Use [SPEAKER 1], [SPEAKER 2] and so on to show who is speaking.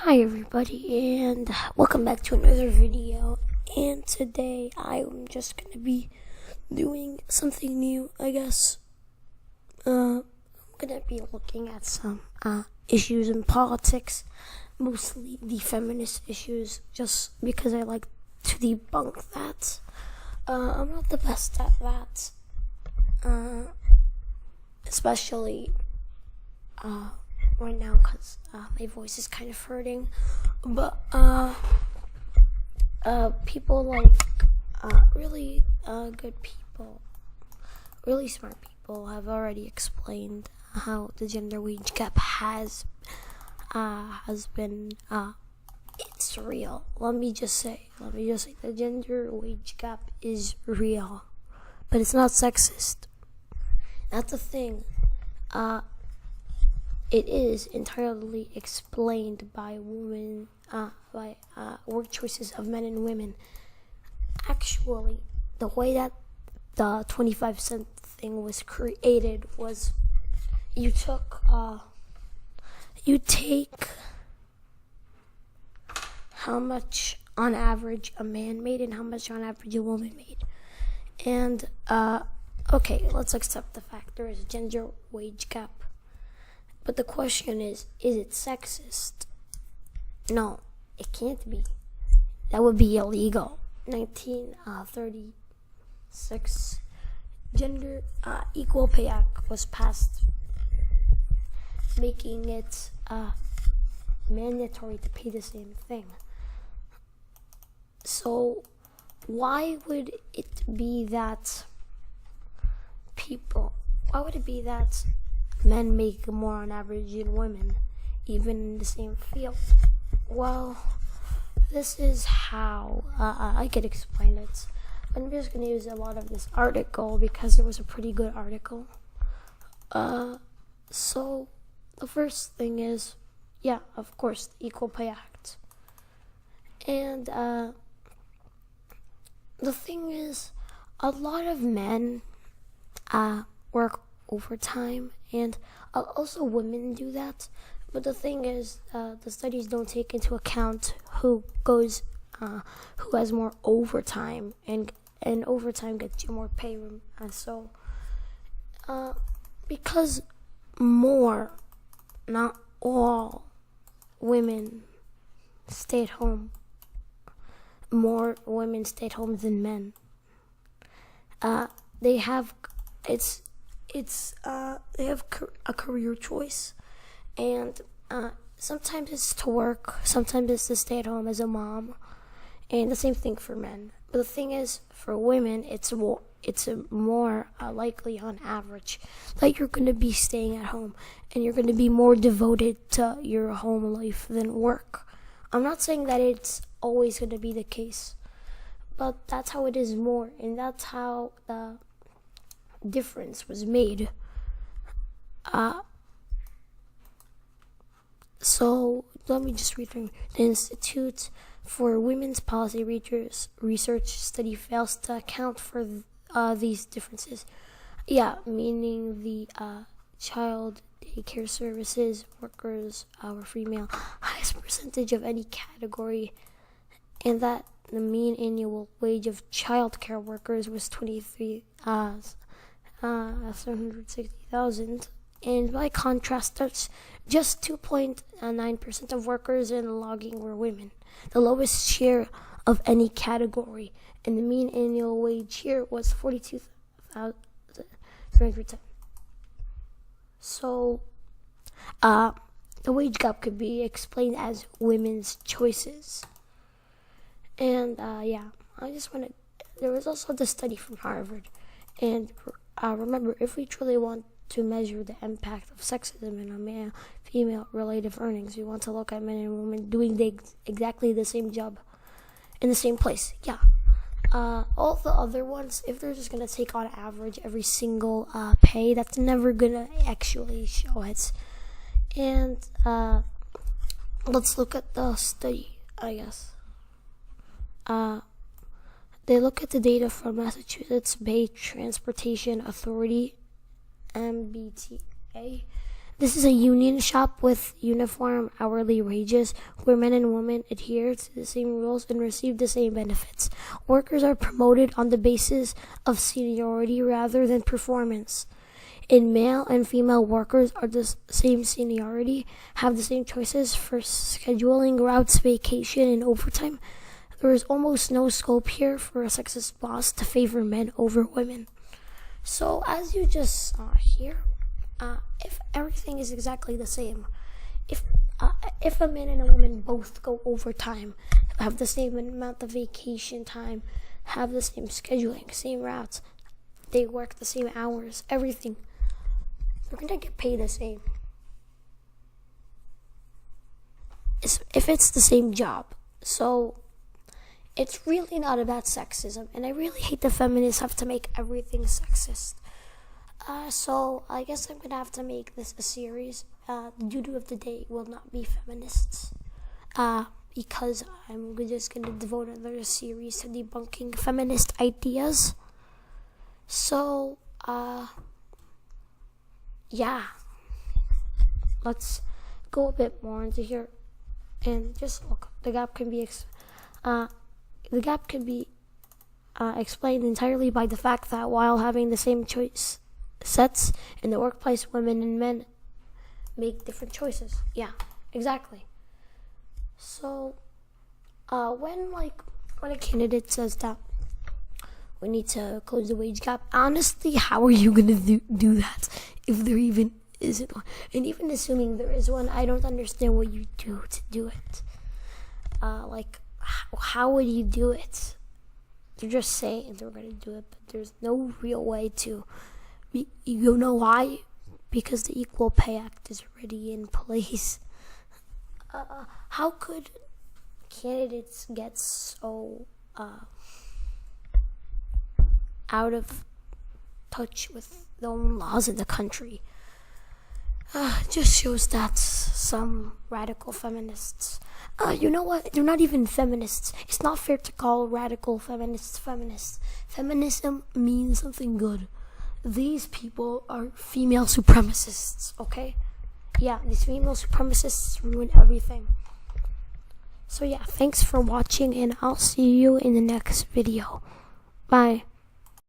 [SPEAKER 1] Hi everybody, and welcome back to another video. And today I'm just gonna be doing something new, I guess. I'm gonna be looking at some issues in politics, mostly the feminist issues, just because I like to debunk that. I'm not the best at that, especially right now because my voice is kind of hurting, but people like really good people, really smart people have already explained how the gender wage gap has been it's real. Let me just say the gender wage gap is real, but it's not sexist. That's the thing. It is entirely explained by work choices of men and women. Actually, the way that the 25-cent thing was created was you take how much on average a man made and how much on average a woman made. And okay, let's accept the fact there is a gender wage gap. But the question is it sexist? No, it can't be. That would be illegal. 1936 Gender Equal Pay Act was passed, making it mandatory to pay the same thing. So why would it be that men make more on average than women, even in the same field? Well, this is how I could explain it. I'm just going to use a lot of this article because it was a pretty good article. So the first thing is, yeah, of course, the Equal Pay Act. And the thing is, a lot of men work overtime, and also women do that. But the thing is, the studies don't take into account who has more overtime, and overtime gets you more pay. So because not all women stay at home. More women stay at home than men. They have a career choice, and sometimes it's to work, sometimes it's to stay at home as a mom, and the same thing for men. But the thing is, for women, it's more likely on average that you're going to be staying at home and you're going to be more devoted to your home life than work. I'm not saying that it's always going to be the case, but that's how it is more, and that's how the difference was made. So let me just read through. The Institute for Women's Policy research study fails to account for these differences. Yeah, meaning the child daycare services workers were female, highest percentage of any category, and that the mean annual wage of child care workers was 760,000. And by contrast, that's just 2.9% of workers in logging were women, the lowest share of any category, and the mean annual wage here was 42,310. So, the wage gap could be explained as women's choices. And there was also the study from Harvard. And remember, if we truly want to measure the impact of sexism in a male-female relative earnings, we want to look at men and women doing exactly the same job in the same place. Yeah. All the other ones, if they're just going to take on average every single pay, that's never going to actually show it. And let's look at the study, I guess. They look at the data from Massachusetts Bay Transportation Authority, MBTA. This is a union shop with uniform hourly wages where men and women adhere to the same rules and receive the same benefits. Workers are promoted on the basis of seniority rather than performance. And male and female workers are the same seniority, have the same choices for scheduling, routes, vacation, and overtime. There is almost no scope here for a sexist boss to favor men over women. So as you just saw here, if everything is exactly the same, if a man and a woman both go overtime, have the same amount of vacation time, have the same scheduling, same routes, they work the same hours, everything, they're gonna get paid the same. If it's the same job. So it's really not about sexism, and I really hate the feminists have to make everything sexist. So I guess I'm gonna have to make this a series. The doo-doo of the day will not be feminists, because I'm just gonna devote another series to debunking feminist ideas. So, yeah, let's go a bit more into here, and just look. The gap can be explained entirely by the fact that while having the same choice sets in the workplace, women and men make different choices. Yeah, exactly. So, when a candidate says that we need to close the wage gap, honestly, how are you gonna do that if there even isn't one? And even assuming there is one, I don't understand what you do to do it. How would you do it? They're just saying they're gonna do it, but there's no real way to. You know why? Because the Equal Pay Act is already in place. How could candidates get so out of touch with their own laws in the country? It just shows that some radical feminists, you know what? They're not even feminists. It's not fair to call radical feminists feminists. Feminism means something good. These people are female supremacists, okay? Yeah, these female supremacists ruin everything. So yeah, thanks for watching, and I'll see you in the next video. Bye.